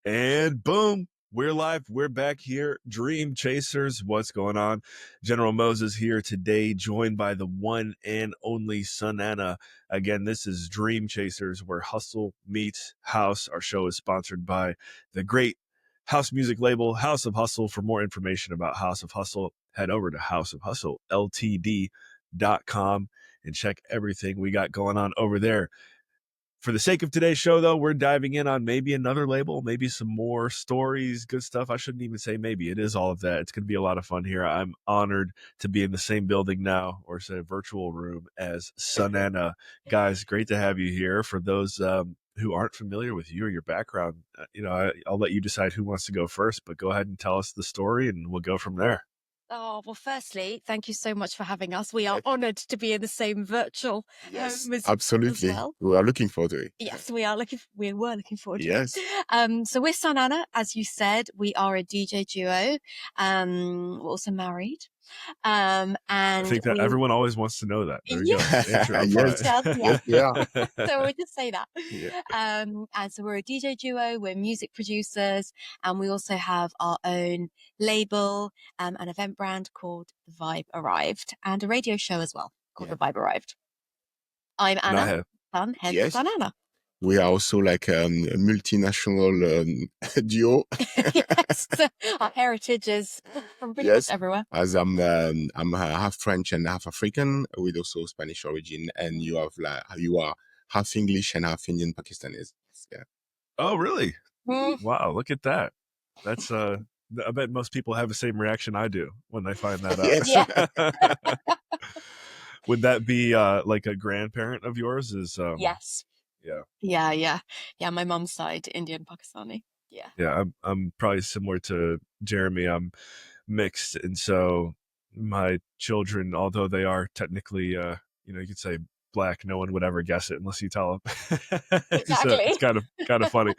And boom, we're live. We're back here. Dream Chasers, what's going on? General Moses here today, joined by the one and only SUNANA. Again, this is Dream Chasers, where hustle meets house. Our show is sponsored by the great house music label, House of Hustle. For more information about House of Hustle, head over to houseofhustleltd.com and check everything we got going on over there. For the sake of today's show, though, we're diving in on maybe another label, maybe some more stories, good stuff. I shouldn't even say maybe. It is all of that. It's going to be a lot of fun here. I'm honored to be in the same building now, or say virtual room, as SUNANA. Guys, great to have you here. For those who aren't familiar with you or your background, I'll let you decide who wants to go first, but go ahead and tell us the story and we'll go from there. Oh, well, firstly, thank you so much for having us. We are honored to be in the same virtual absolutely. as well. We are looking forward to it. Yes, we were looking forward to Yes. it. So we're SUNANA, as you said. We are a DJ duo. We're also married. And I think that everyone always wants to know that. There you go. Andrew, I'm Yes. fine. Yes, we are. So we just say that. Yeah. And so we're a DJ duo, we're music producers, and we also have our own label, an event brand called The Vibe Arrived, and a radio show as well called The Vibe Arrived. I'm Anna, hence Yes. SUNANA. We are also like a multinational duo. Yes, our heritage is from pretty much everywhere. As I'm half French and half African, with also Spanish origin, and you are half English and half Indian Pakistanis. Yeah. Oh, really? Wow, look at that. That's I bet most people have the same reaction I do when they find that out. Yes. Would that be like a grandparent of yours? Is Yes. Yeah. My mom's side, Indian Pakistani. Yeah, I'm probably similar to Jeremy. I'm mixed, and so my children, although they are technically, you could say black, no one would ever guess it unless you tell them. Exactly. So it's kind of funny.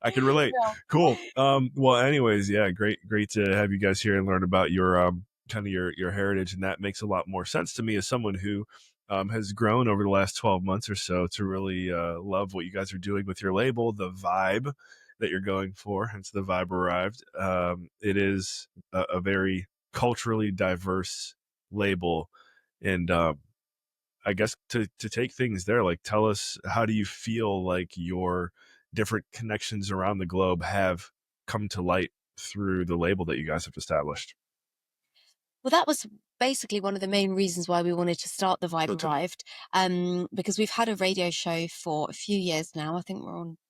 I can relate. Yeah. Cool. Well, anyways, yeah, great to have you guys here and learn about your kind of your heritage, and that makes a lot more sense to me as someone who has grown over the last 12 months or so to really love what you guys are doing with your label, the vibe that you're going for, hence the Vibe Arrived. It is a very culturally diverse label, and I guess to take things there, like, tell us, how do you feel like your different connections around the globe have come to light through the label that you guys have established? Well, that was basically one of the main reasons why we wanted to start the Vibe Arrived, because we've had a radio show for a few years now. I think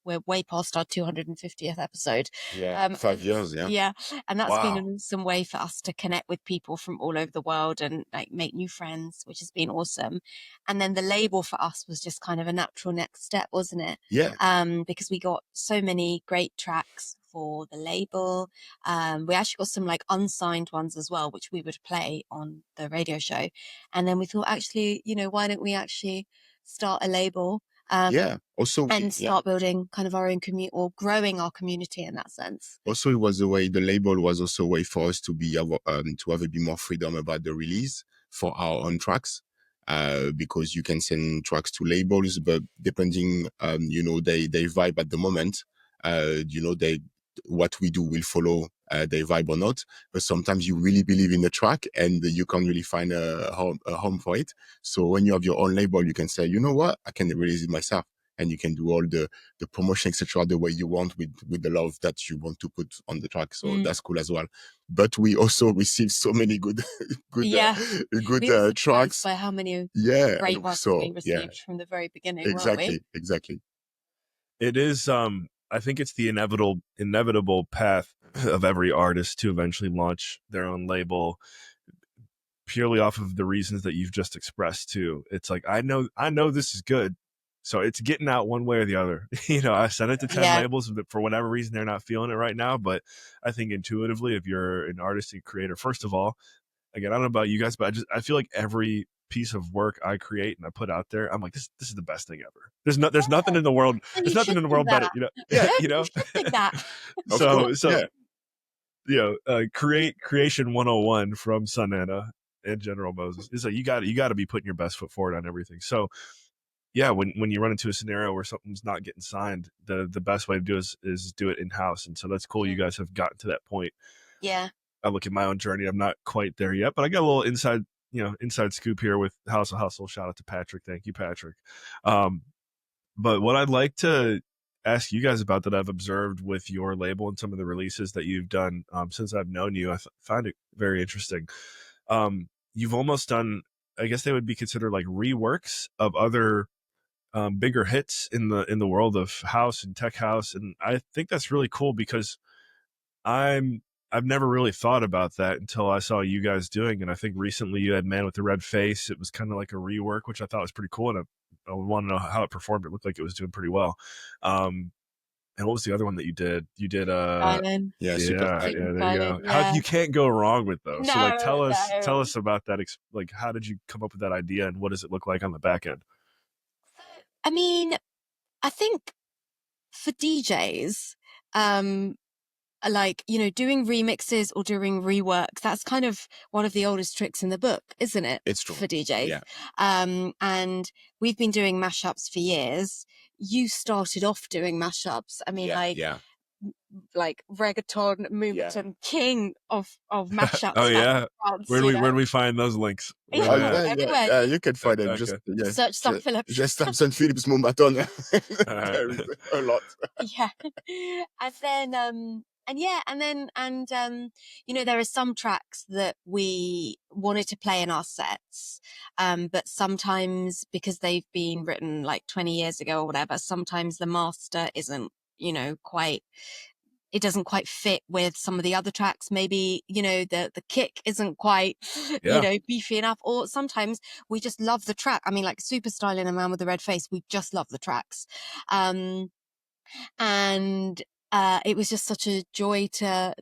we're way past our 250th episode. Yeah, 5 years. Yeah, and that's been Wow. an awesome way for us to connect with people from all over the world and like make new friends, which has been awesome. And then the label for us was just kind of a natural next step, wasn't it? Yeah. Because we got so many great tracks for the label. We actually got some like unsigned ones as well, which we would play on the radio show. And then we thought, actually, why don't we actually start a label? Also, and start building kind of our own community, or growing our community in that sense. Also, it was the label was also a way for us to to have a bit more freedom about the release for our own tracks. Because you can send tracks to labels, but depending, they vibe at the moment. What we do will follow they vibe or not. But sometimes you really believe in the track and you can't really find a home for it. So when you have your own label, you can say, you know what, I can release it myself. And you can do all the promotion, etc., the way you want with the love that you want to put on the track. So that's cool as well. But we also receive so many good tracks. By how many great ones we received from the very beginning. Exactly. It is. I think it's the inevitable path of every artist to eventually launch their own label, purely off of the reasons that you've just expressed too. It's like, I know this is good, so it's getting out one way or the other. I sent it to 10 labels, but for whatever reason, they're not feeling it right now. But I think intuitively, if you're an artist and creator, first of all, again, I don't know about you guys, but I feel like every piece of work I create and I put out there, I'm like, this is the best thing ever. There's nothing in the world. There's nothing in the world better. Creation 101 from SUNANA and General Moses is like, you got to be putting your best foot forward on everything. So, yeah, when you run into a scenario where something's not getting signed, the best way to do is do it in house. And so that's cool. You guys have gotten to that point. Yeah. I look at my own journey. I'm not quite there yet, but I got a little inside scoop here with House of Hustle. Shout out to Patrick. Thank you, Patrick. But what I'd like to ask you guys about that I've observed with your label and some of the releases that you've done since I've known you, I find it very interesting. You've almost done, I guess they would be considered like reworks of other bigger hits in the world of house and tech house, and I think that's really cool because I've never really thought about that until I saw you guys doing. And I think recently you had Man with the Red Face. It was kind of like a rework, which I thought was pretty cool, and I want to know how it performed. It looked like it was doing pretty well. And what was the other one that you did? You did Island. Yeah, super yeah, tight. there you go. Yeah. You can't go wrong with those. So like tell No. us about that. Like how did you come up with that idea, and what does it look like on the back end? I mean, I think for DJs, like, you know, doing remixes or doing reworks, that's kind of one of the oldest tricks in the book, isn't it? It's true. For DJs. Yeah. And we've been doing mashups for years. You started off doing mashups. I mean, like reggaeton movement and king of mashups. Oh yeah. France, Where do we find those links? Everywhere. You can find them. Okay. Just Search Sam Phillips. Just Sam Phillips Mumbaton. There is a lot. Yeah. And then you know, there are some tracks that we wanted to play in our sets, but sometimes because they've been written like 20 years ago or whatever, sometimes the master isn't, you know, it doesn't quite fit with some of the other tracks. Maybe, you know, the kick isn't quite, you know, beefy enough, or sometimes we just love the track. I mean, like Super Styling and Man with the Red Face, we just love the tracks. And it was just such a joy to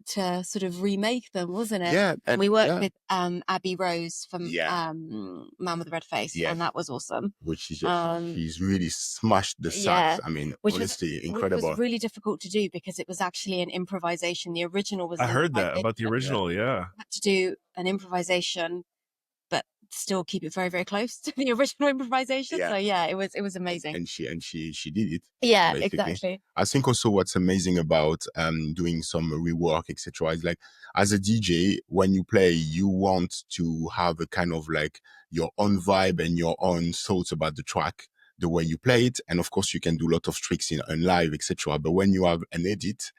sort of remake them, wasn't it? Yeah. And we worked with Abby Rose from Man with the Red Face, and that was awesome. Which is she's really smashed the sax. I mean, honestly, incredible. Which was really difficult to do because it was actually an improvisation. The original was. I heard that about the original. Yeah. Had to do an improvisation, but still keep it very, very close to the original improvisation. So yeah, it was amazing. And she did it. Yeah, basically. exactly. I think also what's amazing about doing some rework, etc., is like as a DJ, when you play, you want to have a kind of like your own vibe and your own thoughts about the track, the way you play it, and of course you can do a lot of tricks in live, etc. But when you have an edit,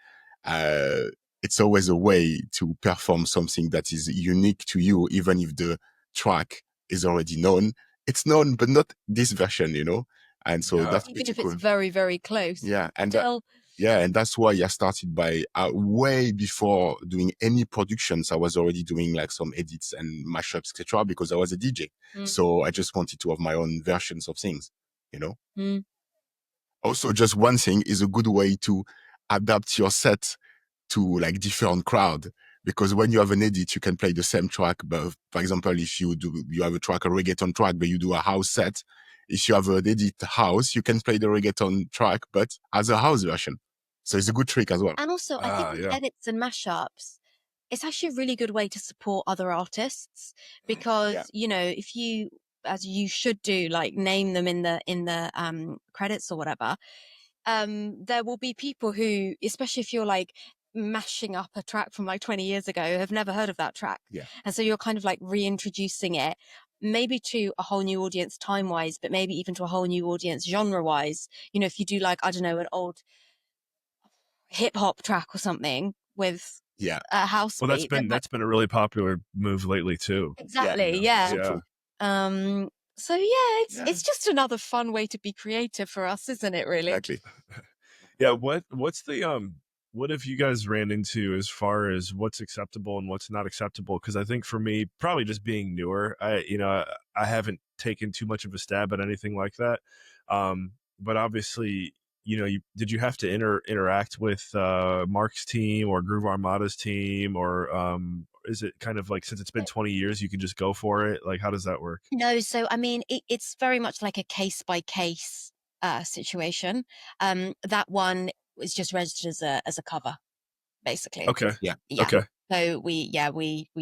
it's always a way to perform something that is unique to you, even if the track is already known. It's known, but not this version, you know? And so that's even if cool. It's very, very close. Yeah. And and that's why I started by way before doing any productions. I was already doing like some edits and mashups, etc., because I was a DJ. So I just wanted to have my own versions of things, you know? Also, just one thing is a good way to adapt your set to like different crowd. Because when you have an edit, you can play the same track. But for example, if you have a reggaeton track, but you do a house set, if you have an edit house, you can play the reggaeton track, but as a house version. So it's a good trick as well. And also, I think with edits and mashups, it's actually a really good way to support other artists because, you know, if you, as you should do, like name them in the credits or whatever, there will be people who, especially if you're like mashing up a track from like 20 years ago, have never heard of that track. And so you're kind of like reintroducing it, maybe to a whole new audience time-wise, but maybe even to a whole new audience genre-wise. You know, if you do like, I don't know, an old hip-hop track or something with a house beat. That's been a really popular move lately too. Exactly, So it's just another fun way to be creative for us, isn't it, really? Exactly. What's the what have you guys ran into as far as what's acceptable and what's not acceptable? Because I think for me, probably just being newer, I haven't taken too much of a stab at anything like that. But obviously, you know, did you have to interact with Mark's team or Groove Armada's team, or is it kind of like, since it's been 20 years, you can just go for it? Like, how does that work? No, so I mean, it's very much like a case by case situation. That one was just registered as a cover. basically. Okay. Yeah. Yeah. Okay. So we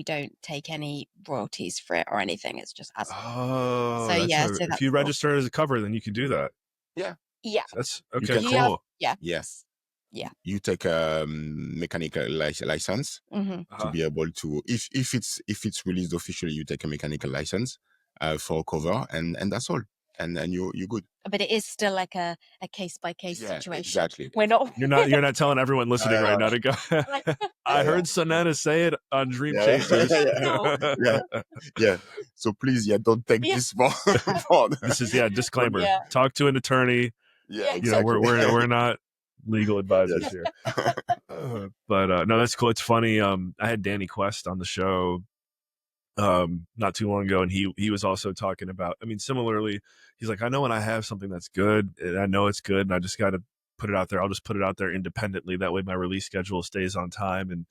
don't take any royalties for it or anything. It's just as Oh, so that's yeah. a, So if that's you cool. register as a cover, then you can do that. Yeah. Yeah. That's You okay. can You have, Cool. yeah. Yes. Yeah. You take a mechanical license Mm-hmm. to be able to, if it's released officially, you take a mechanical license for a cover, and that's all, and you're good. But it is still like a case by case Yeah, situation. exactly. We're not. You're not telling everyone listening right now to go. Like, I Yeah, heard Sunana say it on Dream yeah. Chasers. no. Yeah. So please, don't take Yeah. this for This is disclaimer. Yeah. Talk to an attorney. yeah, You know, exactly. we're not legal advisors Yes. here. But no, that's cool. It's funny. I had Danny Quest on the show not too long ago, and he was also talking about, I mean, similarly, he's like, I know when I have something that's good, and I know it's good, and I just got to put it out there. I'll just put it out there independently. That way my release schedule stays on time. And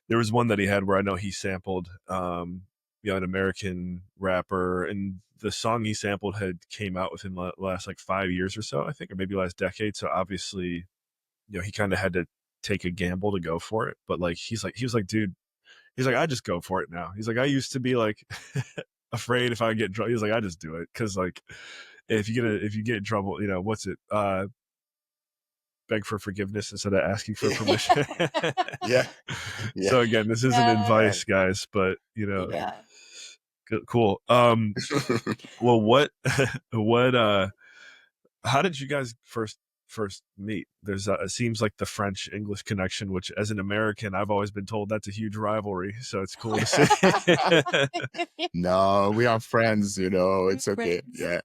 there was one that he had where I know he sampled an American rapper, and the song he sampled had came out within the last like 5 years or so, I think, or maybe last decade. So obviously, he kind of had to take a gamble to go for it. But like he was like, dude, he's like, I just go for it now. He's like, I used to be like afraid if I get in trouble. He's like, I just do it because like if you get in trouble, what's it? Beg for forgiveness instead of asking for permission. Yeah. So again, this isn't advice, guys, but Yeah. cool. Well, what how did you guys first meet? There's it seems like the French English connection, which as an American I've always been told that's a huge rivalry, so it's cool to see. No, we are friends, it's okay. Friends. Yeah.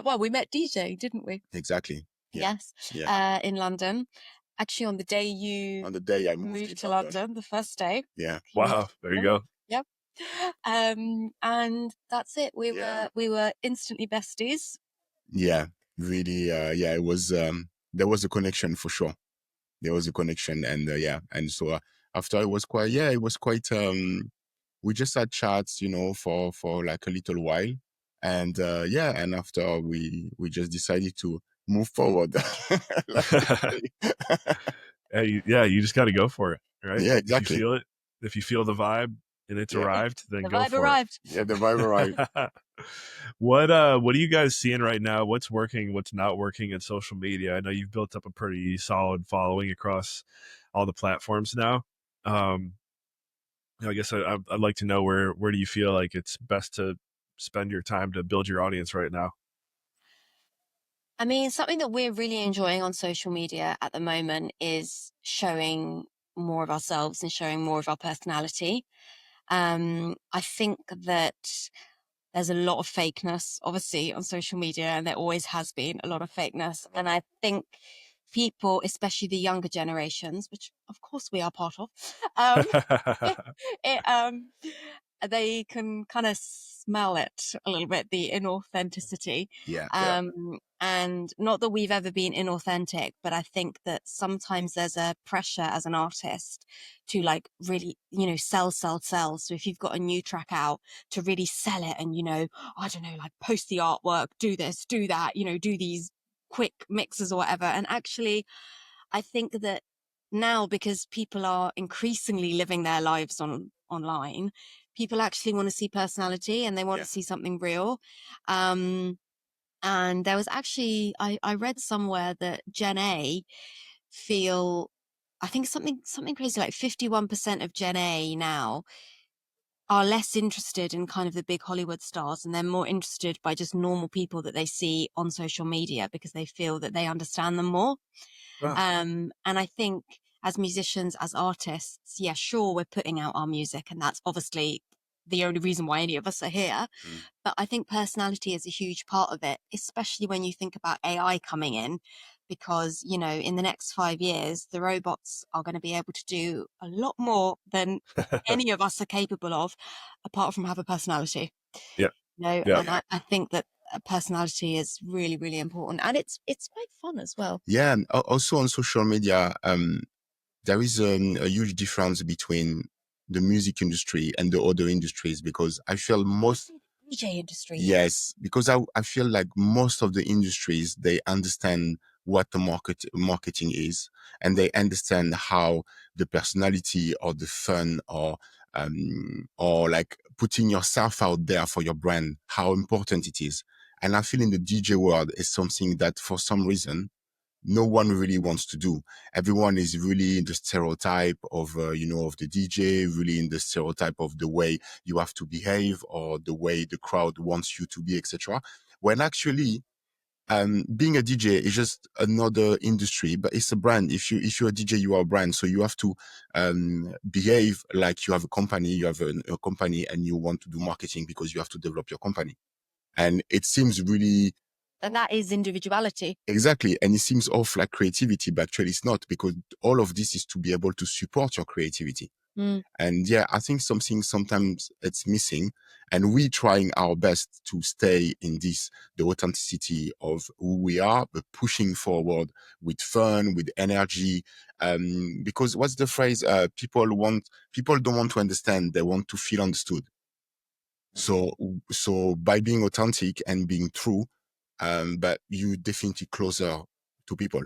Well, we met DJing, didn't we? Exactly. Yeah. Yes. Yeah. In London. Actually, on the day you On the day I moved to London, the first day. Yeah. Wow, there you go. Yep. And that's it. We were instantly besties. Yeah. Really. Yeah. It was. There was a connection for sure. There was a connection, and and so after it was quite. Yeah, it was quite. We just had chats, for like a little while, and and after we just decided to move forward. Hey, you just got to go for it, right? Yeah, exactly. If you feel it, if you feel the vibe and it's arrived, then The go vibe for arrived. Yeah, the vibe arrived. it. What are you guys seeing right now? What's working? What's not working in social media? I know you've built up a pretty solid following across all the platforms now. I guess I'd like to know where do you feel like it's best to spend your time to build your audience right now? I mean, something that we're really enjoying on social media at the moment is showing more of ourselves and showing more of our personality. I think that there's a lot of fakeness, obviously, on social media, and there always has been a lot of fakeness. And I think people, especially the younger generations, which of course we are part of, they can kind of smell it a little bit, the inauthenticity. Yeah. And not that we've ever been inauthentic, but I think that sometimes there's a pressure as an artist to like really, sell. So if you've got a new track out, to really sell it and, I don't know, like post the artwork, do this, do that, do these quick mixes or whatever. And actually, I think that now, because people are increasingly living their lives online, people actually want to see personality and they want to see something real. And there was actually, I read somewhere that Gen A I think something crazy, like 51% of Gen A now are less interested in kind of the big Hollywood stars, and they're more interested by just normal people that they see on social media because they feel that they understand them more. Wow. And I think as musicians, as artists, yeah, sure, we're putting out our music, and that's obviously the only reason why any of us are here. But I think personality is a huge part of it, especially when you think about AI coming in, because, in the next 5 years, the robots are going to be able to do a lot more than any of us are capable of, apart from have a personality. Yeah. And I think that personality is really, really important, and it's quite fun as well. Yeah, and also on social media, there is a huge difference between the music industry and the other industries, because I feel DJ industry. Yes, because I feel like most of the industries, they understand what the marketing is, and they understand how the personality or the fun or like putting yourself out there for your brand, how important it is. And I feel in the DJ world is something that for some reason, no one really wants to do. Everyone is really in the stereotype of, of the DJ, really in the stereotype of the way you have to behave or the way the crowd wants you to be, etc. When actually, being a DJ is just another industry, but it's a brand. If you're a DJ, you are a brand. So you have to behave like you have a company. You have a company, and you want to do marketing because you have to develop your company. And it seems really. And that is individuality. Exactly. And it seems off like creativity, but actually it's not, because all of this is to be able to support your creativity. And yeah, I think sometimes it's missing, and we trying our best to stay in this, the authenticity of who we are, but pushing forward with fun, with energy. Because what's the phrase? People don't want to understand. They want to feel understood. So by being authentic and being true, but you definitely closer to people.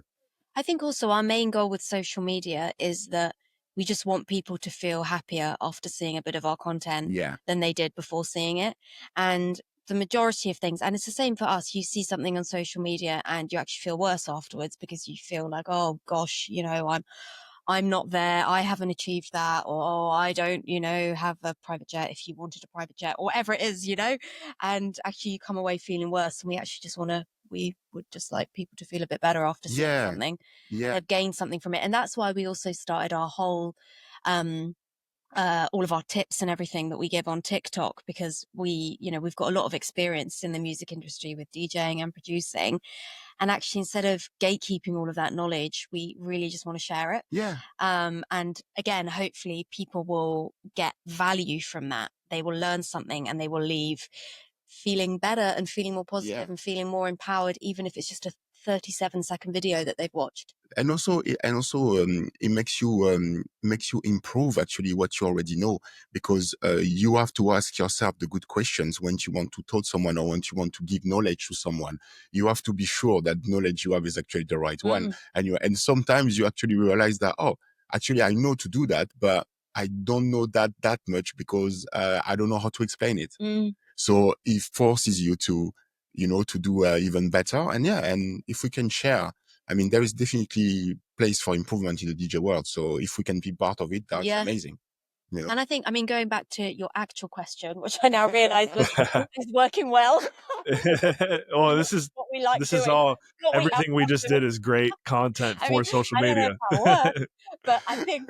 I think also our main goal with social media is that we just want people to feel happier after seeing a bit of our content than they did before seeing it. And the majority of things, and it's the same for us, you see something on social media and you actually feel worse afterwards because you feel like, oh gosh, I'm not there, I haven't achieved that, or oh, I don't, have a private jet if you wanted a private jet, or whatever it is, and actually you come away feeling worse. And we would just like people to feel a bit better after seeing something. They've gained something from it. And that's why we also started our whole, all of our tips and everything that we give on TikTok, because we've got a lot of experience in the music industry with DJing and producing. And actually, instead of gatekeeping all of that knowledge, we really just want to share it. And again, hopefully people will get value from that. They will learn something and they will leave feeling better and feeling more positive and feeling more empowered, even if it's just a 37-second video that they've watched. And also, it makes you improve actually what you already know, because you have to ask yourself the good questions when you want to tell someone or when you want to give knowledge to someone. You have to be sure that the knowledge you have is actually the right one. And sometimes you actually realize that, oh, actually I know to do that, but I don't know that much because I don't know how to explain it. So it forces you to do even better. And if we can share, I mean, there is definitely place for improvement in the DJ world. So if we can be part of it, that's amazing. And I think, going back to your actual question, which I now realize is working well. Well, this is all, everything we just did is great content for social media. I don't know how it works, but I think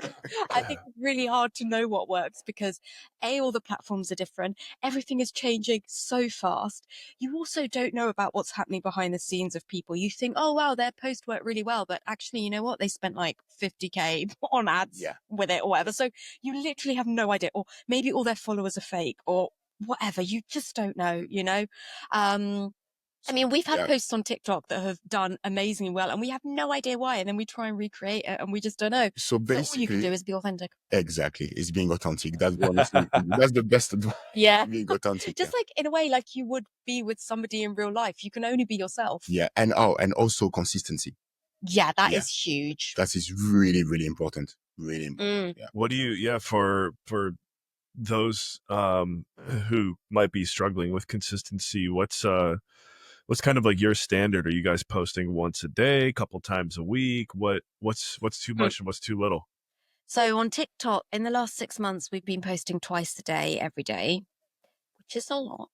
it's really hard to know what works because all the platforms are different. Everything is changing so fast. You also don't know about what's happening behind the scenes of people. You think, oh wow, their post worked really well, but actually, you know what? They spent like 50K on ads with it or whatever. So you literally have no idea, or maybe all their followers are fake or whatever. You just don't know, we've had posts on TikTok that have done amazingly well and we have no idea why, and then we try and recreate it and we just don't know. So basically, all you can do is be authentic. Exactly, it's being authentic. That's that's the best advice. Being authentic. Just like in a way, like you would be with somebody in real life. You can only be yourself. And also consistency. That is huge. That is really, really important. Really important. What do you for those who might be struggling with consistency, what's kind of like your standard? Are you guys posting once a day, a couple times a week? What's too much and what's too little? So on TikTok, in the last 6 months, we've been posting twice a day, every day, which is a lot.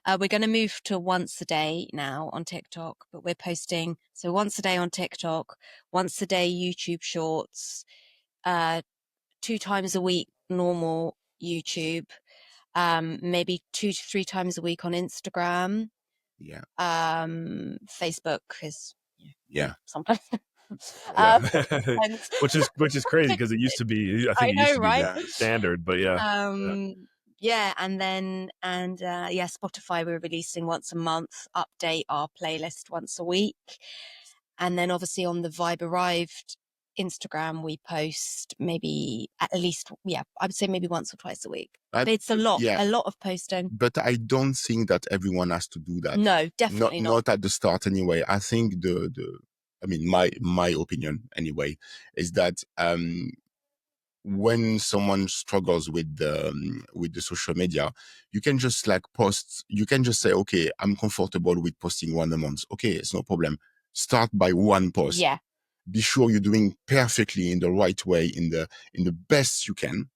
We're going to move to once a day now on TikTok, but we're posting once a day on TikTok, once a day YouTube Shorts, 2 times a week normal YouTube, maybe 2 to 3 times a week on Instagram. Facebook is sometimes. Which is crazy because it used to be, I think it used to be the standard, but Spotify, we're releasing once a month, update our playlist once a week. And then obviously on the Vibe Arrived Instagram, we post maybe at least, I would say maybe once or twice a week. It's a lot of posting. But I don't think that everyone has to do that. No, definitely not at the start anyway. I think I mean, my opinion anyway, is that when someone struggles with the social media, you can just like post. You can just say, okay, I'm comfortable with posting one a month. Okay, it's no problem. Start by one post. Yeah. Be sure you're doing perfectly in the right way, in the best you can,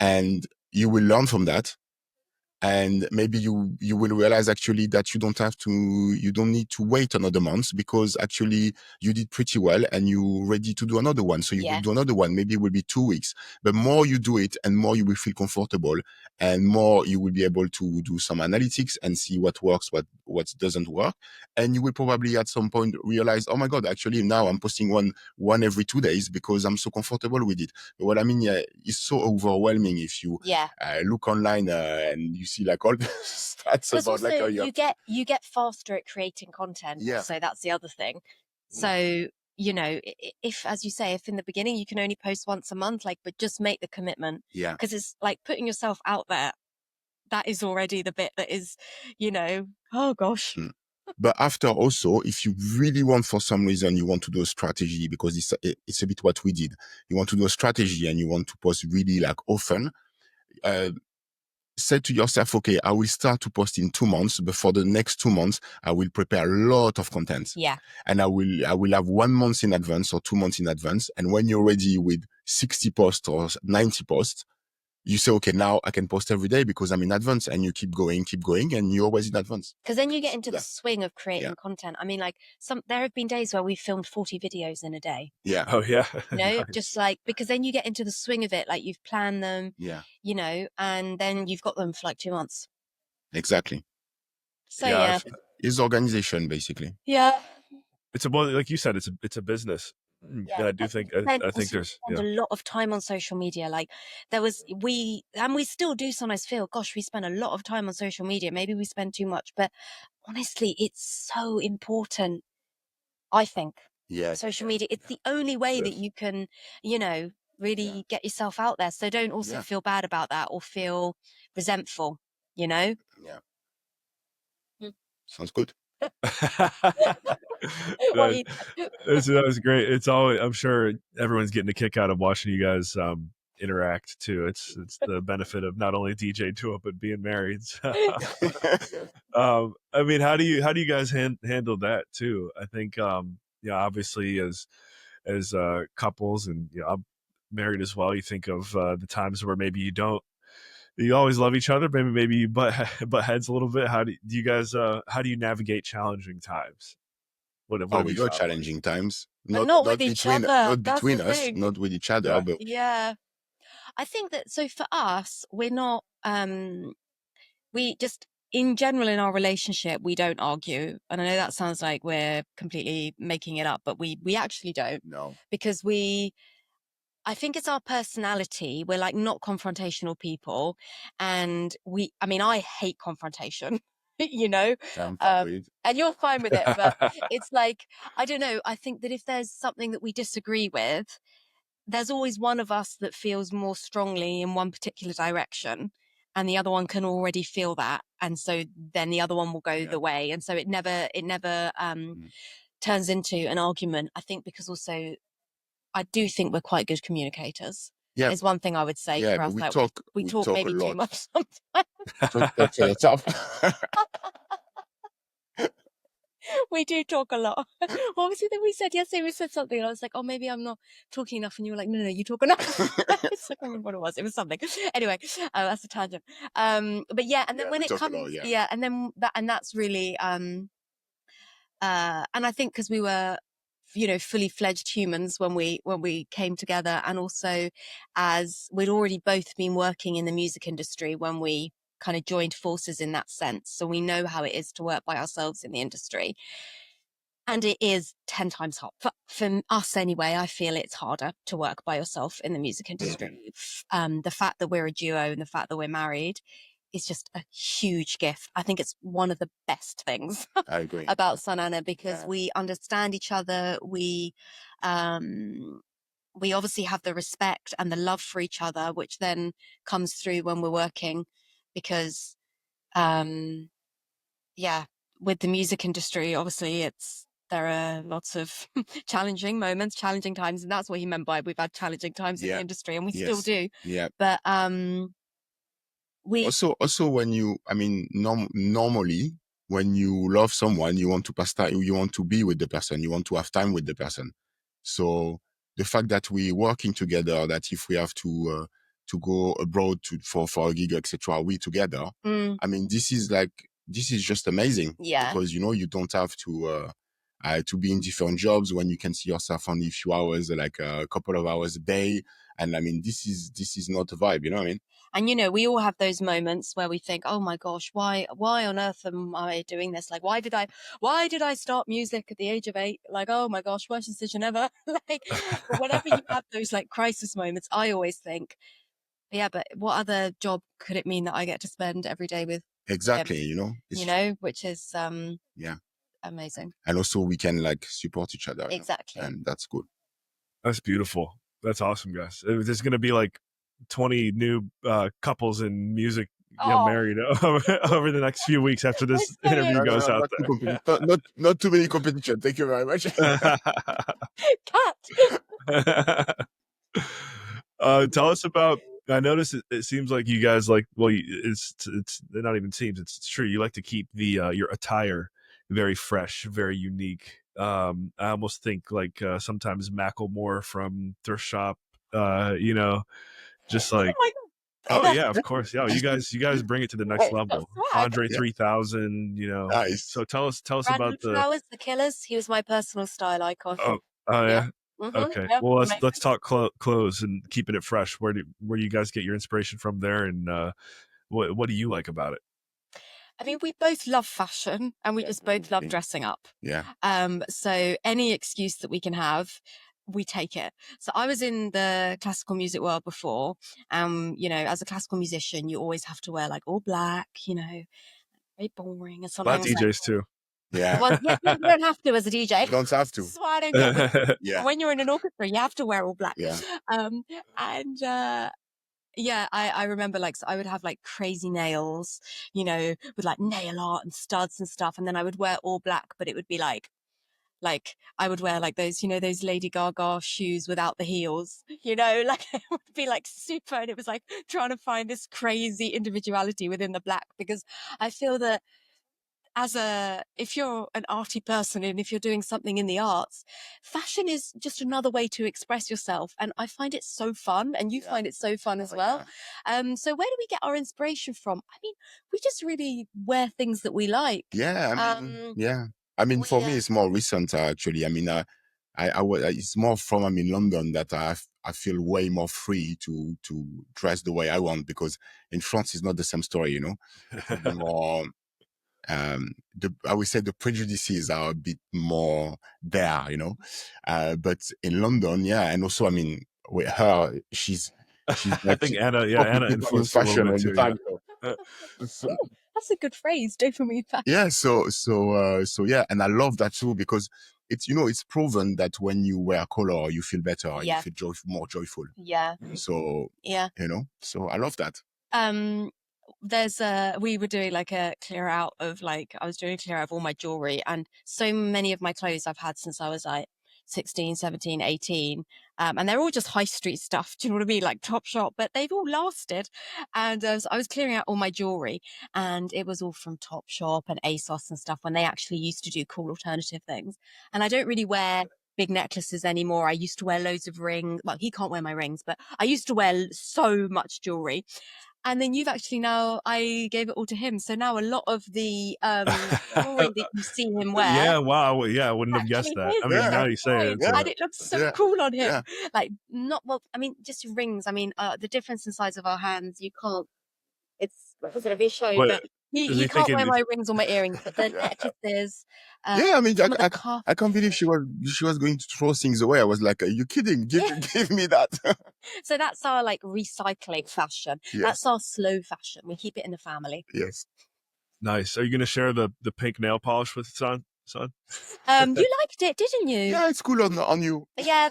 and you will learn from that. And maybe you will realize actually that you don't need to wait another month, because actually you did pretty well and you're ready to do another one. So you will do another one. Maybe it will be 2 weeks, but more you do it and more you will feel comfortable, and more you will be able to do some analytics and see what works, what doesn't work. And you will probably at some point realize, oh my God, actually now I'm posting one every 2 days because I'm so comfortable with it. But what I mean, it's so overwhelming if you look online and you see like all the stats about also, like, oh, you get faster at creating content. Yeah. So that's the other thing. So, you know, if, as you say, if in the beginning you can only post once a month, like, but just make the commitment. Yeah. Because it's like putting yourself out there. That is already the bit that is, you know, oh gosh. But after also, if you really want, for some reason, you want to do a strategy, because it's a bit what we did. You want to do a strategy and you want to post really like often, say to yourself, okay, I will start to post in 2 months, but for the next 2 months, I will prepare a lot of content. Yeah. And I will have 1 month in advance or 2 months in advance. And when you're ready with 60 posts or 90 posts, you say, okay, now I can post every day because I'm in advance, and you keep going, and you're always in advance. Because then you get into the swing of creating content. I mean, like there have been days where we've filmed 40 videos in a day. Yeah. Oh yeah. You know, Nice. just like, because then you get into the swing of it, like you've planned them, you know, and then you've got them for like 2 months. Exactly. So yeah. It's organization basically. Yeah. Well, like you said, it's a business. Yeah. And I do think I think there's a lot of time on social media. Like we still do sometimes feel, gosh, we spend a lot of time on social media. Maybe we spend too much, but honestly, it's so important. I think. Yeah. Social media, it's the only way that you can, you know, really get yourself out there. So don't also feel bad about that or feel resentful, you know? Yeah. Sounds good. That was great. It's always, I'm sure everyone's getting a kick out of watching you guys interact too. It's the benefit of not only DJ duo but being married. I mean, how do you guys handle that too? I think obviously as couples, and I'm married as well, you think of the times where maybe you always love each other, maybe you butt heads a little bit. How do you guys how do you navigate challenging times? What we got challenging times, not with each other. Not between us, not with each other, but I think that, so for us, we're not we just, in general, in our relationship, we don't argue. And I know that sounds like we're completely making it up, but we actually don't. No. Because I think it's our personality. We're like not confrontational people. And I hate confrontation, you know, and you're fine with it, but it's like, I don't know. I think that if there's something that we disagree with, there's always one of us that feels more strongly in one particular direction, and the other one can already feel that. And so then the other one will go the way. And so it never turns into an argument. I think because also I do think we're quite good communicators. Yeah. Is one thing I would say for us. We talk maybe too much sometimes. We do talk a lot. What was it that we said yesterday? We said something, and I was like, oh, maybe I'm not talking enough. And you were like, no, you talk enough. I can't remember what it was. It was something. Anyway, that's a tangent. But yeah, and then when it comes, and then that's really, and I think because we were, fully fledged humans when we came together, and also as we'd already both been working in the music industry when we kind of joined forces in that sense. So we know how it is to work by ourselves in the industry. And it is 10 times hard. For us anyway, I feel it's harder to work by yourself in the music industry. The fact that we're a duo and the fact that we're married is just a huge gift. I think it's one of the best things I agree. about SUNANA, because we understand each other. We obviously have the respect and the love for each other, which then comes through when we're working, because with the music industry, obviously it's there are lots of challenging moments, challenging times, and that's what he meant by we've had challenging times in the industry, and we still do. Yeah. But we also when you, I mean, normally when you love someone, you want to pass time, you want to be with the person, you want to have time with the person. So the fact that we're working together, that if we have to go abroad for a gig, etc., we together. I mean, this is just amazing. Yeah. Because you don't have to be in different jobs when you can see yourself only a few hours, like a couple of hours a day. And I mean, this is not a vibe, you know what I mean? And we all have those moments where we think, oh my gosh, why on earth am I doing this? Like, why did I start music at the age of 8? Like, oh my gosh, worst decision ever. Like, but whenever you have those like crisis moments, I always think, yeah, but what other job could it mean that I get to spend every day with Exactly, him? Which is yeah, amazing. and also we can like support each other. Exactly. And that's good. That's beautiful. That's awesome, guys. There's going to be like 20 new couples in music married over the next few weeks after this interview goes out there. Not too many competition. Thank you very much. Cut. Tell us about. I noticed it seems like you guys like. Well, it's not even seems. It's true. You like to keep the your attire very fresh, very unique. I almost think like sometimes Macklemore from Thrift Shop. Just like. Oh my God. Oh yeah, of course. Yeah, you guys bring it to the next level. Andre 3000, Nice. So tell us Brandon about the Flowers, the Killers. He was my personal style icon. Oh yeah. Mm-hmm. Okay. Yep. Well, let's talk clothes and keeping it fresh. Where do you guys get your inspiration from there, and what do you like about it? I mean, we both love fashion, and we just both love dressing up. Yeah. So any excuse that we can have, we take it. So I was in the classical music world before. As a classical musician, you always have to wear like all black, very boring. And A lot of sometimes DJs too. Yeah. well, yeah, you don't have to as a DJ. You don't have to. That's why I don't get with Yeah. When you're in an orchestra, you have to wear all black. Yeah. I remember so I would have like crazy nails, with like nail art and studs and stuff. And then I would wear all black, but it would be like I would wear like those, those Lady Gaga shoes without the heels, like it would be like super. And it was like trying to find this crazy individuality within the black, because I feel that if you're an arty person and if you're doing something in the arts, fashion is just another way to express yourself. And I find it so fun, and you find it so fun as well. Yeah. So where do we get our inspiration from? I mean, we just really wear things that we like. Yeah. I mean, for me, it's more recent, actually. I mean, it's more from, I'm in London that I feel way more free to dress the way I want, because in France, it's not the same story, It's a bit more, I would say the prejudices are a bit more there, but in London, yeah. And also, I mean, with her, she's I think Anna influenced a little bit too. That's a good phrase, dopamine fashion. Yeah, so yeah, and I love that too, because it's it's proven that when you wear color, you feel better, and you feel more joyful. Yeah. So yeah, so I love that. We were doing like a clear out of I was doing a clear out of all my jewelry, and so many of my clothes I've had since I was like 16, 17, 18. And they're all just high street stuff. Do you know what I mean? Like Topshop, but they've all lasted. And so I was clearing out all my jewelry, and it was all from Topshop and ASOS and stuff, when they actually used to do cool alternative things. And I don't really wear big necklaces anymore. I used to wear loads of rings. Well, he can't wear my rings, but I used to wear so much jewelry. And then I gave it all to him. So now a lot of the jewelry that you see him wear. Yeah, wow. Yeah, I wouldn't have guessed that. I mean, now you say it. And it looks so cool on him. Yeah. Just rings. I mean, the difference in size of our hands, you can't, it's going to be shown, but he can't wear my rings or my earrings, but the necklaces. I mean, I can't believe she was going to throw things away. I was like, are you kidding? Give me that. So that's our recycling fashion. Yes. That's our slow fashion. We keep it in the family. Yes. Nice. Are you going to share the pink nail polish with son? You liked it, didn't you? Yeah, it's cool on you. Yeah.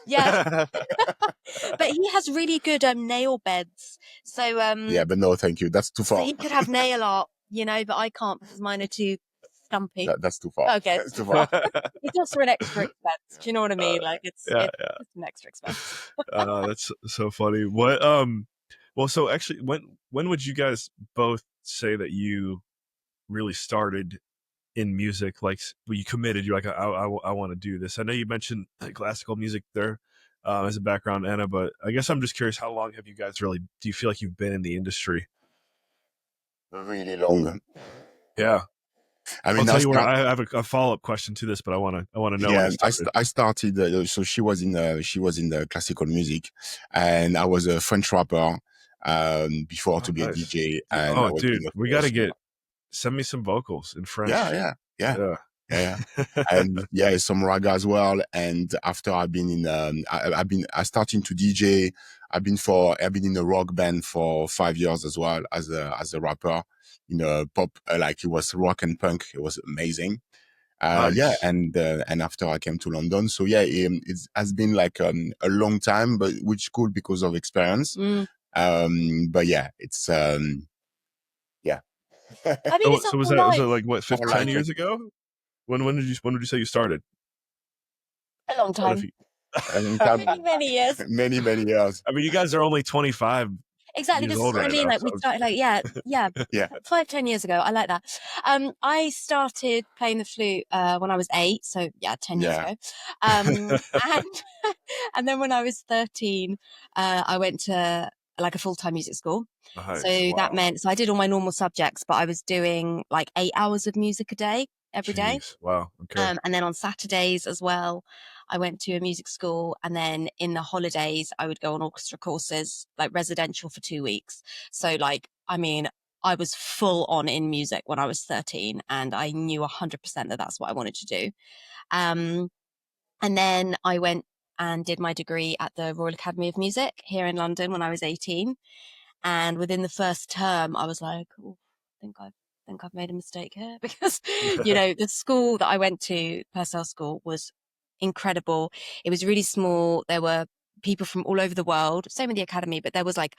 But he has really good nail beds. So yeah, but no, thank you. That's too far. So he could have nail art, but I can't, because mine are too Stumpy. That's too far. Okay, That's too far. it's just for an extra expense. Do you know what I mean? Like it's yeah, just an extra expense. that's so funny. What well, so actually, when would you guys both say that you really started in music? Like, you committed, you're like, I want to do this. I know you mentioned classical music there as a background, Anna, but I guess I'm just curious, how long have you guys really, do you feel like you've been in the industry? Really long. Yeah. I I'll mean, tell you what, I have a follow-up question to this, but I want to know when yeah, you started. I started. So she was in the classical music, and I was a French rapper before to be a Nice. DJ, and I Oh, was dude, doing a we got to send me some vocals in yeah, French. yeah, yeah, Yeah. yeah, and yeah, some raga as well. And after I've been in, I started to DJ. I've been in a rock band for 5 years as well as a rapper. Pop, like it was rock and punk. It was amazing. Yeah, Nice. and after I came to London, so yeah, it has been like a long time, but which is cool because of experience. But yeah, it's yeah. I mean, Oh, it's a so whole was that life. like what, More 10 like years ago? When did you say you started? A long What if time. you, a long time, Many years. many years. I mean, you guys are only 25 Exactly. years This is old what I right mean. now. Like we So started like, yeah, 5-10 years ago. I like that. I started playing the flute when I was 8, so yeah, 10 years Yeah, ago. And and then when I was 13, I went to like a full-time music school. So nice. that Wow. meant, so I did all my normal subjects, but I was doing like 8 hours of music a day every day. Jeez. Wow. Okay. And then on Saturdays as well, I went to a music school. And then in the holidays, I would go on orchestra courses, like residential for 2 weeks. So, like, I mean, I was full on in music when I was 13, and I knew 100% that that's what I wanted to do. Um, and then I went and did my degree at the Royal Academy of Music here in London when I was 18. And within the first term, I was like, oh, I think I've made a mistake here because, the school that I went to, Purcell School, was incredible. It was really small. There were people from all over the world. Same with the academy, but there was like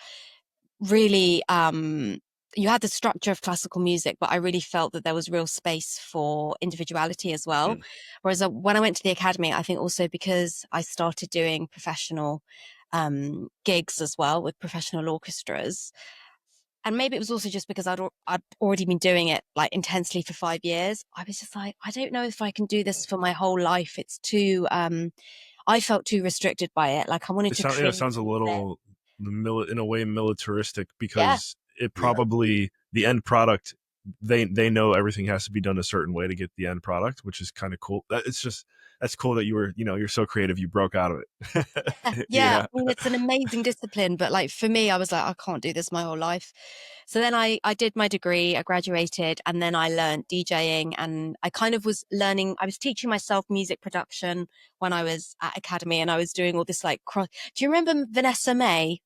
really, you had the structure of classical music, but I really felt that there was real space for individuality as well. Mm. Whereas when I went to the academy, I think also because I started doing professional gigs as well with professional orchestras, and maybe it was also just because I'd already been doing it like intensely for 5 years. I was just like, I don't know if I can do this for my whole life. It's too, I felt too restricted by it. Like I wanted to It create. sounds a little in a way militaristic, Yeah, because it yeah, probably, the end product, they know everything has to be done a certain way to get the end product, which is kind of cool. That's cool that you're so creative, you broke out of it. yeah. Yeah. I mean, it's an amazing discipline, but like for me, I was like, I can't do this my whole life. So then I did my degree, I graduated, and then I learned DJing, and I kind of was learning, I was teaching myself music production when I was at academy, and I was doing all this like do you remember Vanessa May?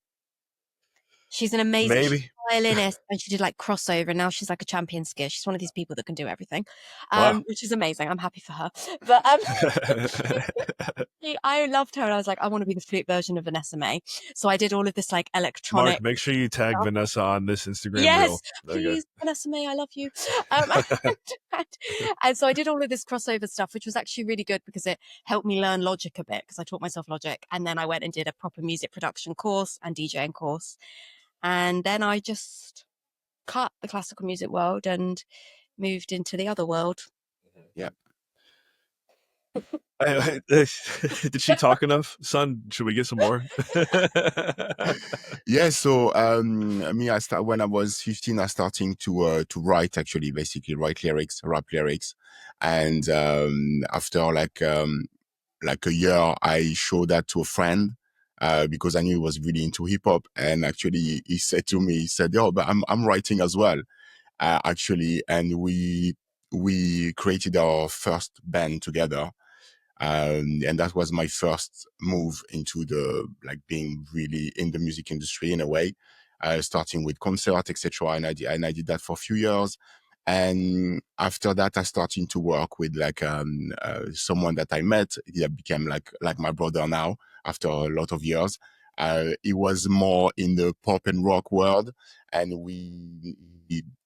She's an amazing Maybe. violinist, and she did like crossover, and now she's like a champion skier. She's one of these people that can do everything, Wow. which is amazing. I'm happy for her. But I loved her, and I was like, I want to be the flute version of Vanessa May. So I did all of this like electronic Mark, make sure you tag stuff. Vanessa on this Instagram Yes, reel. Okay. please, Vanessa May, I love you. And, and so I did all of this crossover stuff, which was actually really good because it helped me learn Logic a bit, because I taught myself Logic, and then I went and did a proper music production course and DJing course. And then I just cut the classical music world and moved into the other world. yeah. Did she talk enough, son? Should we get some more? Yeah, so I start when I was 15. I starting to write, actually, basically write lyrics, rap lyrics, and after like a year, I showed that to a friend because I knew he was really into hip hop, and actually he said to me, he said, "Yo, but I'm writing as well, actually," and we created our first band together. And that was my first move into the like being really in the music industry in a way, starting with concert, etc. And I did that for a few years. And after that, I started to work with like someone that I met. He became like my brother now after a lot of years. He was more in the pop and rock world, and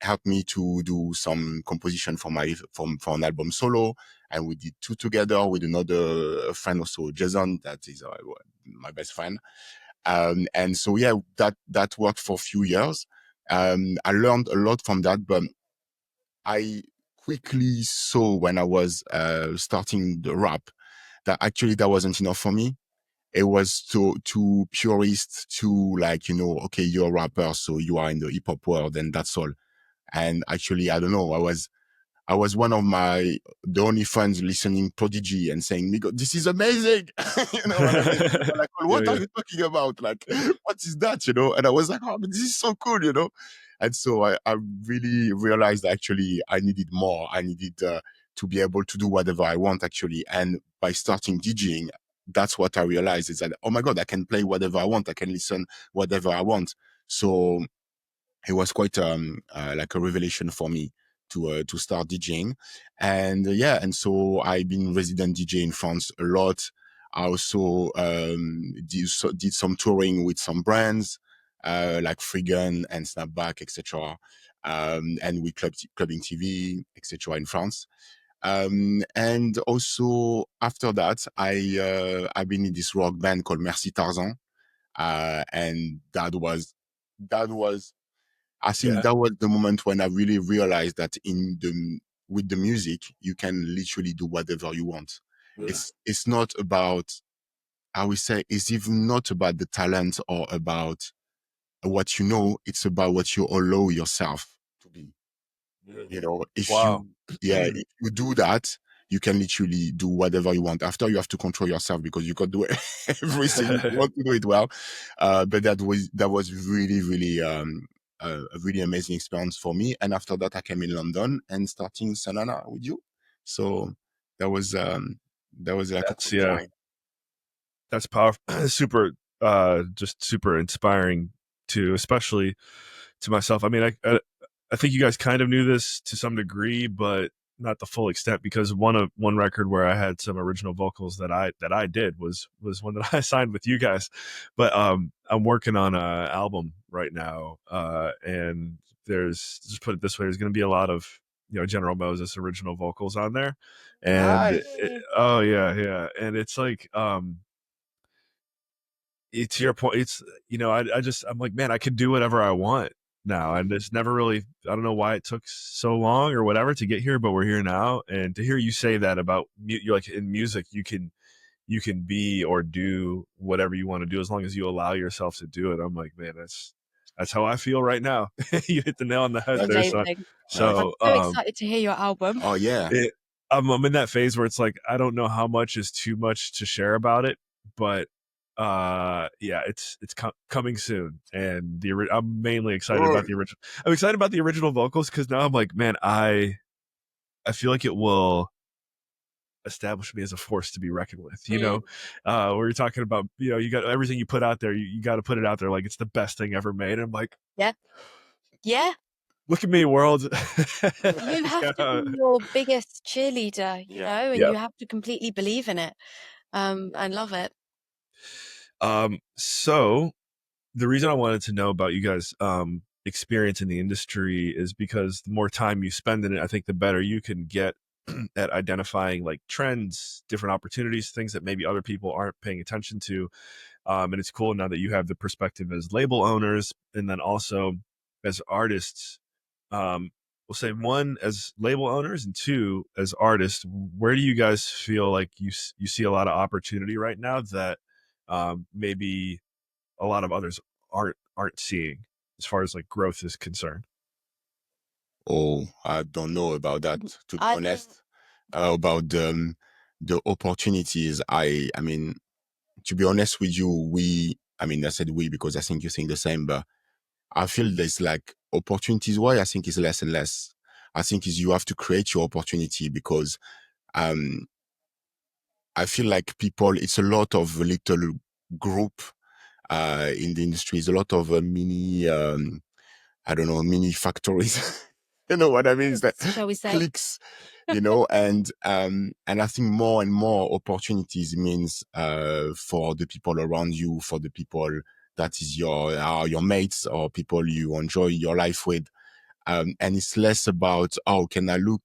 helped me to do some composition for for an album solo, and we did two together with another friend also, Jason, that is my best friend. And so yeah, that worked for a few years. I learned a lot from that, but I quickly saw when I was starting the rap that actually that wasn't enough for me. It was too purist, too like, okay, you're a rapper, so you are in the hip hop world and that's all. And actually, I don't know, I was one of the only friends listening Prodigy and saying, "Migo, this is amazing." You know what I mean? And they were like, well, Yeah, what are yeah. you talking about? Like, what is that? And I was like, oh, but this is so cool. And so I really realized actually I needed more. I needed to be able to do whatever I want actually. And by starting DJing, that's what I realized is that, oh my God, I can play whatever I want. I can listen whatever I want. So it was quite like a revelation for me to start DJing. And yeah, and so I've been resident DJ in France a lot. I also did some touring with some brands like Freegun and Snapback, etc. And with Clubbing TV, etc. in France. And also after that, I've been in this rock band called Merci Tarzan, and that was I think Yeah. that was the moment when I really realized that with the music, you can literally do whatever you want. Yeah. It's not about, I would say, it's even not about the talent or about what you know. It's about what you allow yourself to be. If Wow. if you do that, you can literally do whatever you want. After, you have to control yourself because you can do everything if you want to do it well. But that was really, really, a really amazing experience for me. And after that, I came in London and starting SUNANA with you. So that was, like a That's cool journey. that's powerful. Super, just super inspiring too, especially to myself. I mean, I think you guys kind of knew this to some degree, but not the full extent, because one record where I had some original vocals that I did was one that I signed with you guys. But I'm working on a album right now, and there's, just put it this way, there's going to be a lot of General Moses original vocals on there, and Nice. oh yeah, yeah, and it's like to your point, it's I'm like, man, I could do whatever I want now, and it's never really, I don't know why it took so long or whatever to get here, but we're here now. And to hear you say that about you're like, in music, you can be or do whatever you want to do as long as you allow yourself to do it. I'm like, man, that's how I feel right now. You hit the nail on the head That's there. So Amazing. nice. I'm so so excited to hear your album. Oh yeah. it, I'm in that phase where it's like, I don't know how much is too much to share about it, but yeah, it's coming soon. And I'm mainly excited about Good. the original. I'm excited about the original vocals because now I'm like, man, I feel like it will establish me as a force to be reckoned with. Mm. Where you're talking about, you got everything you put out there, you got to put it out there like it's the best thing ever made. I'm like, Yeah. Yeah. look at me, world. You have to Yeah. be your biggest cheerleader, Yeah. and Yeah. you have to completely believe in it. And love it. So the reason I wanted to know about you guys experience in the industry is because the more time you spend in it, I think the better you can get at identifying like trends, different opportunities, things that maybe other people aren't paying attention to. And it's cool now that you have the perspective as label owners, and then also as artists. We'll say, one, as label owners, and two, as artists. Where do you guys feel like you see a lot of opportunity right now that maybe a lot of others aren't seeing, as far as like growth is concerned? Oh, I don't know about that, to be I think honest. About the opportunities. I mean, to be honest with you, I said we because I think you think the same, but I feel there's like opportunities. Why I think is less and less. I think is you have to create your opportunity because um I feel like people, it's a lot of little group in the industry. It's a lot of mini, I don't know, mini factories. You know what I mean? It's like shall we say? clicks, and I think more and more opportunities means for the people around you, for the people that is your mates or people you enjoy your life with. And it's less about, oh, can I look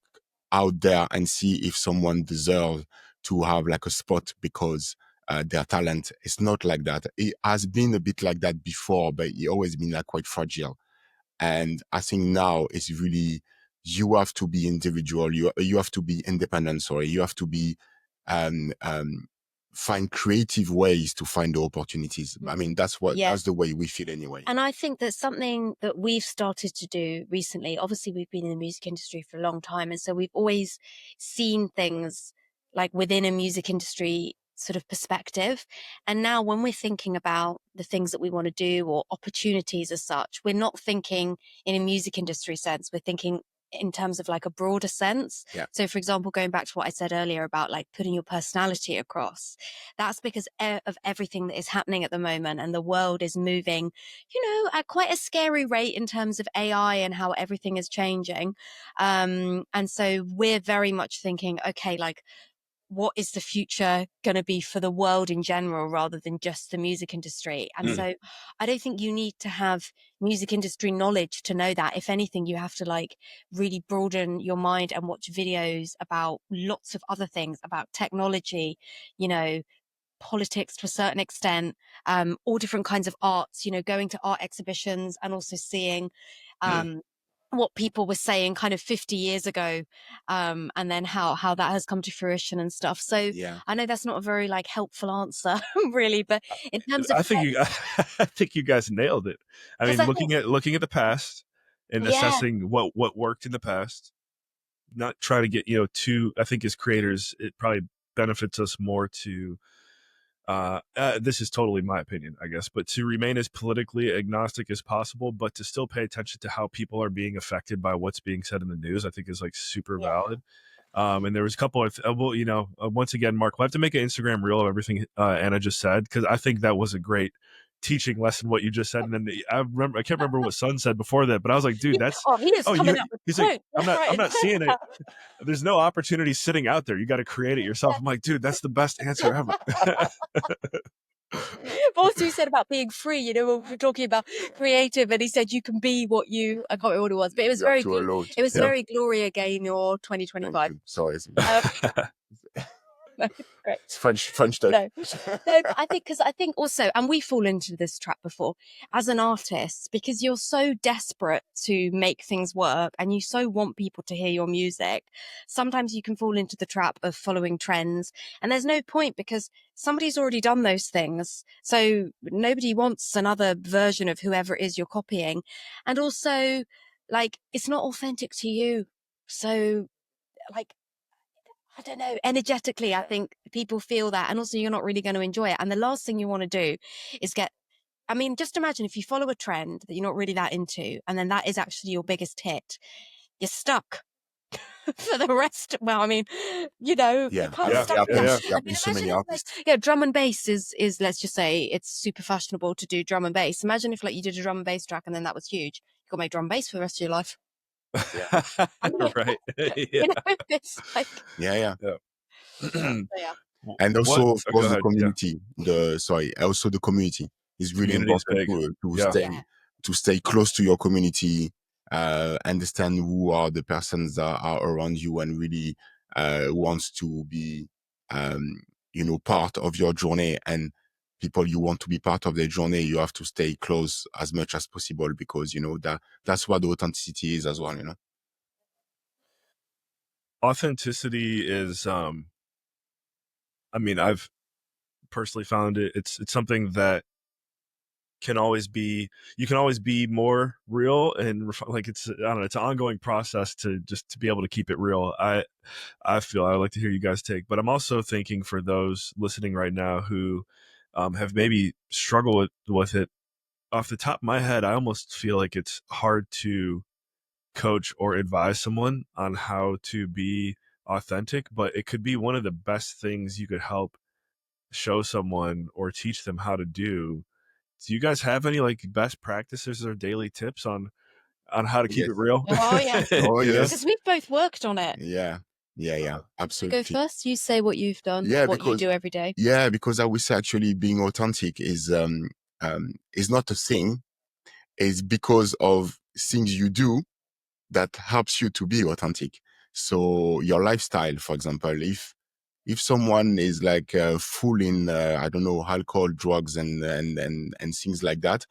out there and see if someone deserves to have like a spot because their talent. It's not like that. It has been a bit like that before, but it always been like quite fragile. And I think now it's really, you have to be individual. You have to be independent. Sorry, you have to be um, um, find creative ways to find the opportunities. I mean, that's the way we feel anyway. And I think that's something that we've started to do recently. Obviously, we've been in the music industry for a long time. And so we've always seen things like within a music industry sort of perspective. And now when we're thinking about the things that we want to do or opportunities as such, we're not thinking in a music industry sense. We're thinking in terms of like a broader sense. Yeah. So for example, going back to what I said earlier about like putting your personality across, that's because of everything that is happening at the moment, and the world is moving, at quite a scary rate in terms of AI and how everything is changing. And so we're very much thinking, okay, like, what is the future going to be for the world in general rather than just the music industry? And so I don't think you need to have music industry knowledge to know that. If anything, you have to like really broaden your mind and watch videos about lots of other things, about technology, politics to a certain extent, all different kinds of arts, going to art exhibitions and also seeing what people were saying kind of 50 years ago, and then how that has come to fruition and stuff. So I know that's not a very like helpful answer really, but in terms of I think I think you guys nailed it. I mean, looking at the past and assessing what worked in the past, not try to get too. I think as creators, it probably benefits us more to. This is totally my opinion, I guess, but to remain as politically agnostic as possible, but to still pay attention to how people are being affected by what's being said in the news, I think is like super valid. And there was a couple of, once again, Mark, we'll have to make an Instagram reel of everything Anna just said, because I think that was a great teaching lesson, what you just said. And then I can't remember what Sun said before that, but I was like, dude, that's, he's like, I'm not seeing it. There's no opportunity sitting out there. You got to create it yourself. I'm like, dude, that's the best answer ever. But also he said about being free, we're talking about creative, and he said you can be what I can't remember what it was, but it was very Gloria Gaynor 2025. Sorry. No, great. It's French though. No, I think also, and we fall into this trap before as an artist, because you're so desperate to make things work and you so want people to hear your music. Sometimes you can fall into the trap of following trends, and there's no point because somebody's already done those things. So nobody wants another version of whoever it is you're copying. And also, like, it's not authentic to you. So, like, I don't know, energetically, I think people feel that. And also you're not really going to enjoy it. And the last thing you want to do is just imagine if you follow a trend that you're not really that into, and then that is actually your biggest hit, you're stuck for the rest. Well, I mean, you can't stop. So many artists. Drum and bass is, let's just say it's super fashionable to do drum and bass. Imagine if like you did a drum and bass track and then that was huge. You got to make drum and bass for the rest of your life. Right. It's like, And also, of course, the community. Also the community is really important to stay close to your community, understand who are the persons that are around you, and really wants to be, part of your journey, and people you want to be part of their journey. You have to stay close as much as possible, because that's what the authenticity is as well. Authenticity is I've personally found it's something that you can always be more real, and like it's an ongoing process to be able to keep it real. I feel I would like to hear you guys take, but I'm also thinking for those listening right now who have maybe struggled with it. Off the top of my head, I almost feel like it's hard to coach or advise someone on how to be authentic, but it could be one of the best things you could help show someone or teach them how to do. Do you guys have any like best practices or daily tips on how to keep it real? Oh yeah. Oh yes, because we've both worked on it. Yeah, absolutely. Go first. You say what you've done, what you do every day. Yeah, because I would say actually being authentic is not a thing. It's because of things you do that helps you to be authentic. So your lifestyle, for example, if someone is like full in I don't know, alcohol, drugs, and things like that,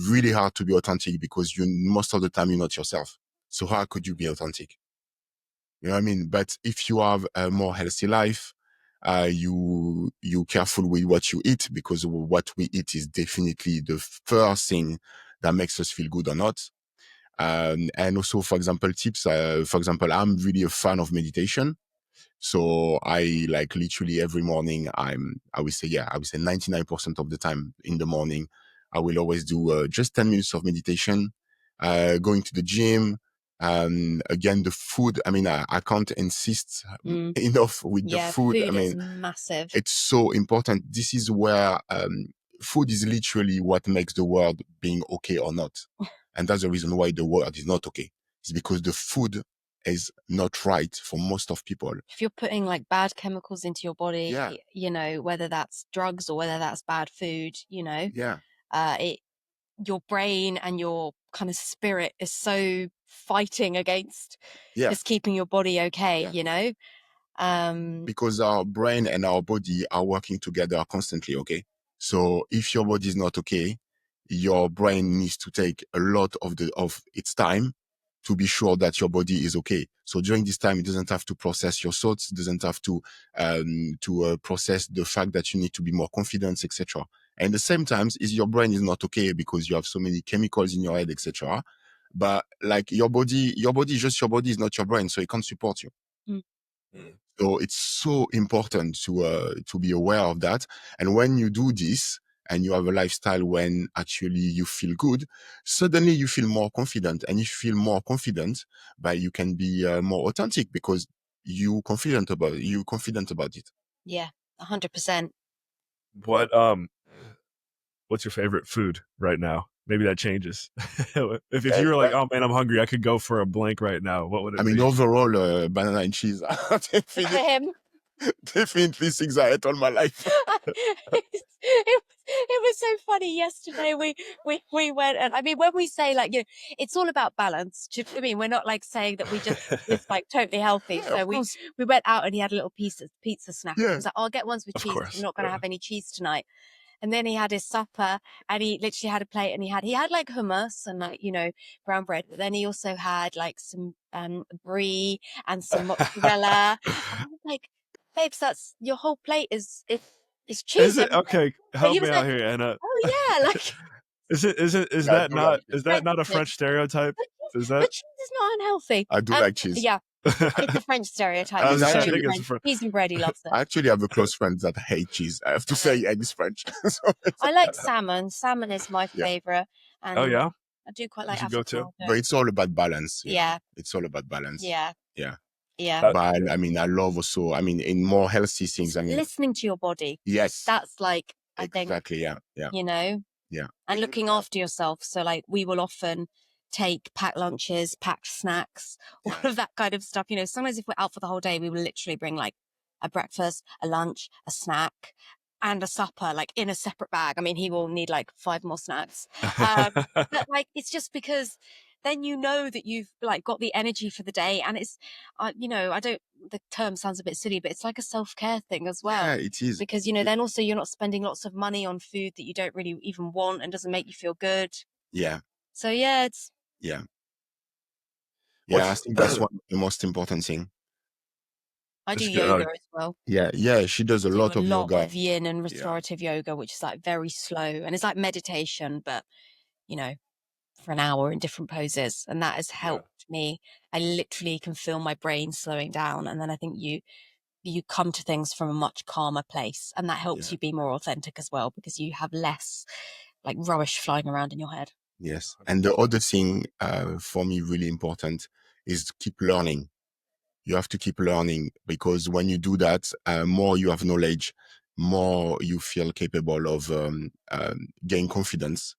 really hard to be authentic, because you most of the time you're not yourself. So how could you be authentic? You know what I mean? But if you have a more healthy life, you careful with what you eat, because what we eat is definitely the first thing that makes us feel good or not. And also, for example, tips. For example, I'm really a fan of meditation. So I like literally every morning, I would say 99% of the time in the morning, I will always do just 10 minutes of meditation, going to the gym. Again, the food, I mean, I can't insist enough with the Yeah, food. I food is mean, massive. it's so important. This is where food is literally what makes the world being okay or not. And that's the reason why the world is not okay. It's because the food is not right for most of people. If you're putting like bad chemicals into your body, Yeah. you know, whether that's drugs or whether that's bad food, you know, Yeah. Your brain and your kind of spirit is so fighting against just keeping your body okay, you know? Because our brain and our body are working together constantly, okay? So if your body is not okay, your brain needs to take a lot of its time to be sure that your body is okay. So during this time, it doesn't have to process your thoughts, it doesn't have to process the fact that you need to be more confident, etc. And at the same time, is your brain is not okay because you have so many chemicals in your head, etc. But like your body is just your body, is not your brain, so it can't support you. Mm. So it's so important to be aware of that. And when you do this and you have a lifestyle when actually you feel good, suddenly you feel more confident. And if you feel more confident, but you can be more authentic because you confident about it. Yeah, 100%. What's your favorite food right now? Maybe that changes. If you Yes, were like, but oh man, I'm hungry, I could go for a blank right now. What would I it mean, be? overall, banana and cheese are For him, definitely things I ate all my life. it was so funny yesterday. We went, and I mean, when we say like, you know, it's all about balance. Do you know what I mean? We're not like saying that we just was like totally healthy. Yeah, So of we course. went out and he had a little pizza snack. He Yeah, was like, "Oh, I'll get ones with Of cheese. I'm course. not going to have any cheese tonight." And then he had his supper and he literally had a plate and he had like hummus and like, you know, brown bread. But then he also had like some brie and some mozzarella. And I was like, babes, that's your whole plate is cheese. Is it okay? But he Help me was out like, here, Anna. oh yeah, like Is yeah, I that do like not cheese. a French, French stereotype? Is but that? cheese is not unhealthy. I do like cheese. Yeah, it's a French stereotype. I I mean, was It's gonna say, I totally actually, think it's a French. Cheese and bread, he loves it. I actually have a close friend that hate cheese. I have to I know. say, and it's French. So I like salmon. Salmon is my yeah, favorite, Oh and yeah, I do quite did like you go to? but avocado. it's all about balance. Yeah, It's all about balance. yeah, Yeah, yeah. but I mean, I love also. I mean, in more healthy things. I mean, Listening to your body. yes, That's like, I think, exactly. Yeah, yeah, you know, yeah, and looking after yourself. So like we will often take packed lunches, packed snacks, all yeah, of that kind of stuff. You know, sometimes if we're out for the whole day, we will literally bring like a breakfast, a lunch, a snack, and a supper, like in a separate bag. I mean, he will need like 5 more snacks. But like, it's just because then you know that you've like got the energy for the day. And it's, you know, the term sounds a bit silly, but it's like a self-care thing as yeah. well. It is. Because, you know, then also you're not spending lots of money on food that you don't really even want and doesn't make you feel good. Yeah, So yeah, yeah, yeah. I What's think that's one of the most important thing. I do that's good. yoga as well. Yeah, yeah. She does a Do lot a of lot yoga. of yin and Yeah, restorative yoga, which is like very slow and it's like meditation, but you know, for an hour in different poses. And that has Yeah. helped me. I literally can feel my brain slowing down. And then I think you come to things from a much calmer place. And that helps yeah. you be more authentic as well, because you have less like rubbish flying around in your head. Yes. And the other thing for me really important is to keep learning. You have to keep learning, because when you do that, more you have knowledge, more you feel capable of gain confidence,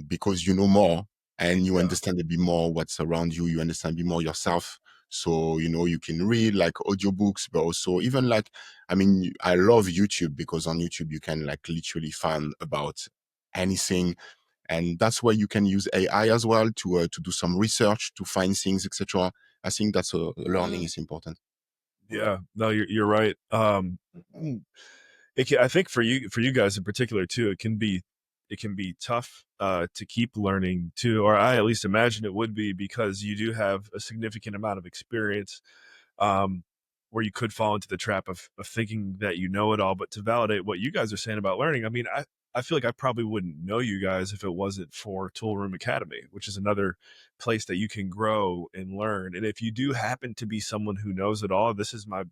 because you know more and you Yeah. understand a bit more what's around you. You understand a bit more yourself. So, you know, you can read like audiobooks, but also even like, I mean, I love YouTube because on YouTube you can like literally find about anything. And that's where you can use AI as well to do some research, to find things, etc. I think that's learning is important. Yeah, no, you're right. I think for you guys in particular too, it can be tough to keep learning too, or I at least imagine it would be, because you do have a significant amount of experience, um, where you could fall into the trap of thinking that you know it all. But to validate what you guys are saying about learning, I mean, I feel like I probably wouldn't know you guys if it wasn't for Tool Room Academy, which is another place that you can grow and learn. And if you do happen to be someone who knows it all, this is my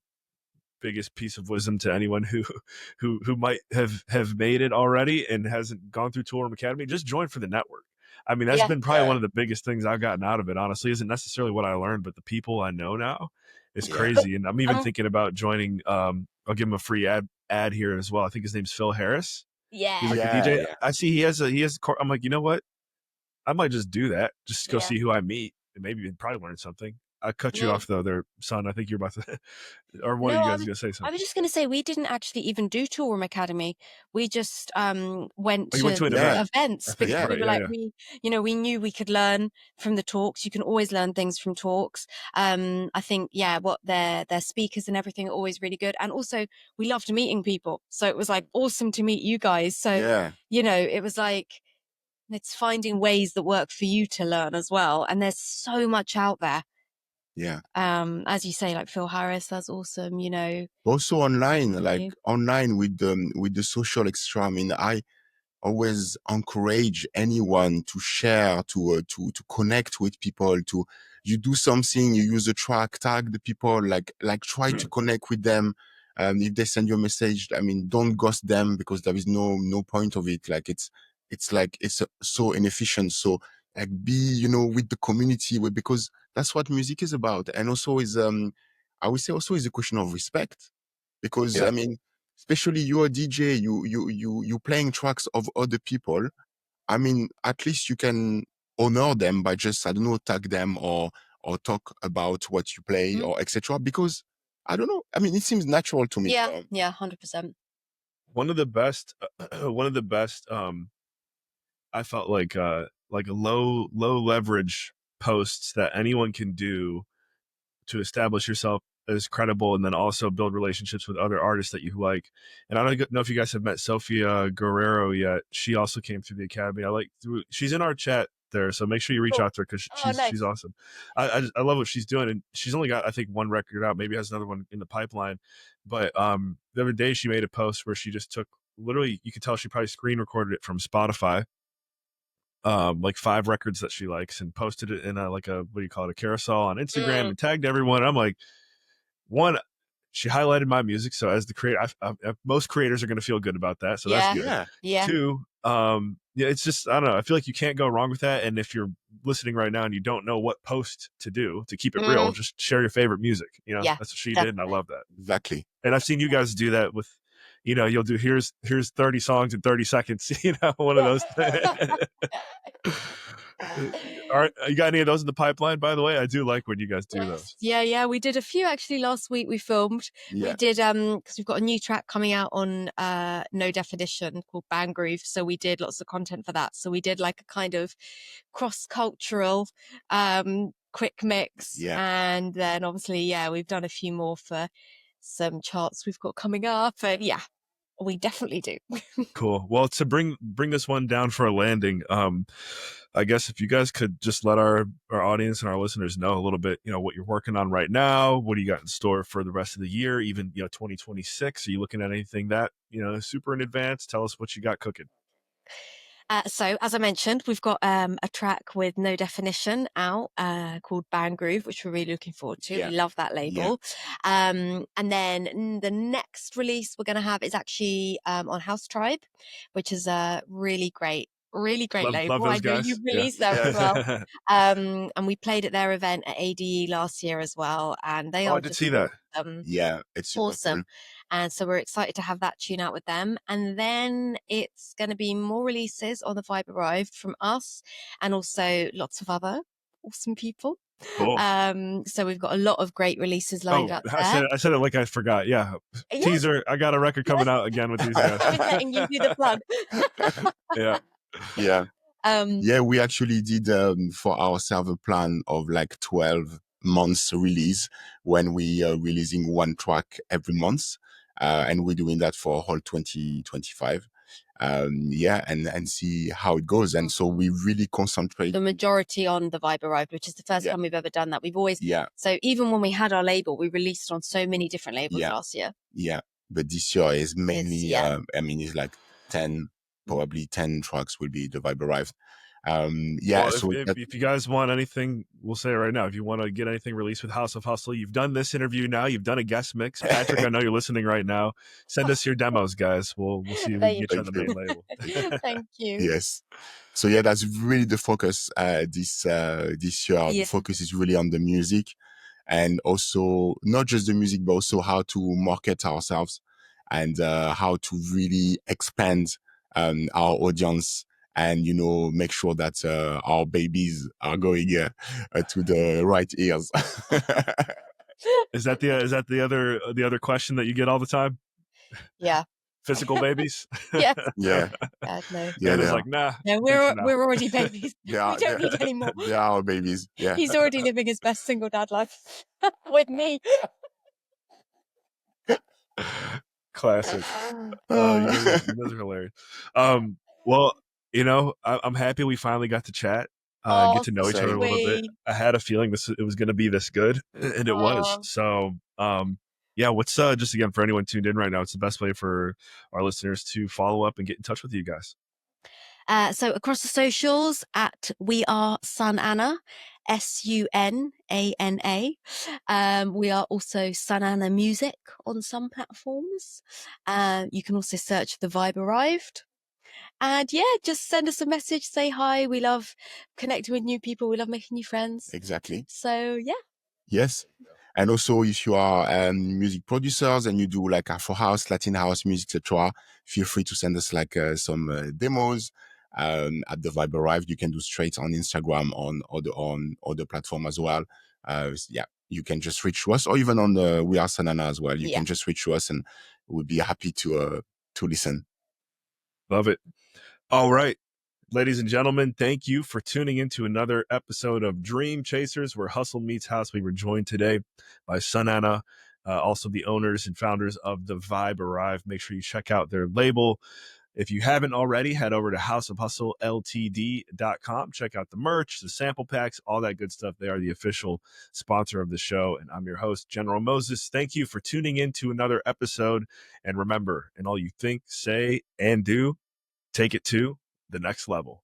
biggest piece of wisdom to anyone who might have made it already and hasn't gone through Tool Room Academy. Just join for the network. I mean, that's Yeah. been probably one of the biggest things I've gotten out of it, honestly. Isn't necessarily what I learned, but the people I know now is Yeah. crazy. And I'm even thinking about joining. I'll give him a free ad here as well. I think his name's Phil Harris. Yeah. He's like a DJ. I see he has I'm like, you know what, I might just do that, just go see who I meet, and maybe probably learn something. I cut you off though there, son. I think you're about to or one of No, you guys gonna say I something. was just going to say, we didn't actually even do Tool Room Academy. We just went Oh, you went to to an the event. events I think because you're we right. were Yeah, like, yeah. we knew we could learn from the talks. You can always learn things from talks. I think, what their speakers and everything are always really good. And also we loved meeting people. So it was like awesome to meet you guys. So, Yeah. it was like, it's finding ways that work for you to learn as well. And there's so much out there. Yeah. As you say, like Phil Harris, that's awesome, Also online, like you. online with the social extra. I mean, I always encourage anyone to share, to connect with people. To you do something, you use a track, tag the people, like try to connect with them. If they send you a message, I mean, don't ghost them, because there is no point of it. Like it's like it's so inefficient. So like be with the community, because that's what music is about. And also is I would say also is a question of respect, because I mean, especially you're a DJ, you playing tracks of other people. I mean, at least you can honor them by just, I don't know, tag them or talk about what you play or etc. Because I don't know. I mean, it seems natural to me. Yeah, 100%. One of the best, one of the best. I felt like a low leverage posts that anyone can do to establish yourself as credible, and then also build relationships with other artists that you like. And I don't know if you guys have met Sophia Guerrero yet. She also came through the academy. She's in our chat there, so make sure you reach Cool. out to her, because Nice. she's awesome. I love what she's doing, and she's only got, I think, one record out, maybe has another one in the pipeline. But the other day she made a post where she just took, literally, you could tell she probably screen recorded it from Spotify, like 5 records that she likes, and posted it in what do you call it, a carousel on Instagram, and tagged everyone. I'm like, one, she highlighted my music, so as the creator, most creators are going to feel good about that, so that's good. Yeah. 2, it's just, I don't know, I feel like you can't go wrong with that. And if you're listening right now and you don't know what post to do to keep it real, just share your favorite music. Yeah, that's what she did, and I love that. Exactly. And I've seen you guys do that with, you'll do here's 30 songs in 30 seconds, one of those. All right, you got any of those in the pipeline, by the way? I do like when you guys do those. Yeah, we did a few actually last week. We filmed. We did because we've got a new track coming out on No Definition called Bang Groove, so we did lots of content for that. So we did like a kind of cross-cultural quick mix, and then obviously we've done a few more for some charts we've got coming up, and we definitely do. Cool. Well, to bring this one down for a landing, I guess if you guys could just let our audience and our listeners know a little bit, what you're working on right now, what do you got in store for the rest of the year, even 2026? Are you looking at anything that super in advance? Tell us what you got cooking. So, as I mentioned, we've got a track with No Definition out called Bang Groove, which we're really looking forward to. We love that label. And then the next release we're going to have is actually on House Tribe, which is a really great label. Love those I know guys. you've released them as well. And we played at their event at ADE last year as well. And they are I did see that. It's super awesome. cool. And so we're excited to have that tune out with them. And then it's going to be more releases on the Vibe Arrived from us, and also lots of other awesome people. Cool. So we've got a lot of great releases lined up there. I said it like I forgot. Yeah. Teaser. I got a record coming out again with these guys. I've been letting you do the plug. Yeah. Yeah. Yeah, we actually did for ourselves a plan of like 12 months release when we are releasing one track every month. And we're doing that for whole 2025. Yeah, and see how it goes. And so we really concentrate the majority on the Vibe Arrived, which is the first time we've ever done that. We've always, so even when we had our label, we released on so many different labels last year. Yeah, but this year is mainly, I mean, it's like 10, probably 10 tracks will be the Vibe Arrived. Yeah, well, so if you guys want anything, we'll say it right now. If you want to get anything released with House of Hustle, you've done this interview now. You've done a guest mix. Patrick, I know you're listening right now. Send us your demos, guys. We'll see if we can get you on the main label. Thank you. Yes. So yeah, that's really the focus this year. The focus is really on the music, and also not just the music, but also how to market ourselves and how to really expand our audience, and make sure that our babies are going to the right ears. Is that the other question that you get all the time? Yeah. Physical babies? Yes. Yeah. No. Yeah, Anna's like, nah. No, we're already babies. We don't need any more. They are our babies. Yeah. He's already living his best single dad life with me. Classic. You guys are hilarious. Well, I'm happy we finally got to chat, get to know each other a little bit. I had a feeling it was going to be this good, and it was. So, yeah, what's just again for anyone tuned in right now, it's the best way for our listeners to follow up and get in touch with you guys. So across the socials at We Are SUNANA, SUNANA. We are also SUNANA Music on some platforms. You can also search The Vibe Arrived. And yeah, just send us a message, say hi. We love connecting with new people. We love making new friends. Exactly. So yeah. Yes. And also, if you are music producers and you do like Afro house, Latin house music, etc., feel free to send us like some demos at the Vibe Arrived. You can do straight on Instagram, on other platform as well. Yeah, you can just reach to us, or even on the We Are SUNANA as well. You can just reach to us, and we'll be happy to listen. Love it. All right. Ladies and gentlemen, thank you for tuning into another episode of Dream Chasers, where hustle meets house. We were joined today by SUNANA, also the owners and founders of the Vibe Arrived. Make sure you check out their label. If you haven't already, head over to houseofhustleltd.com. Check out the merch, the sample packs, all that good stuff. They are the official sponsor of the show. And I'm your host, General Moses. Thank you for tuning in to another episode. And remember, in all you think, say, and do, take it to the next level.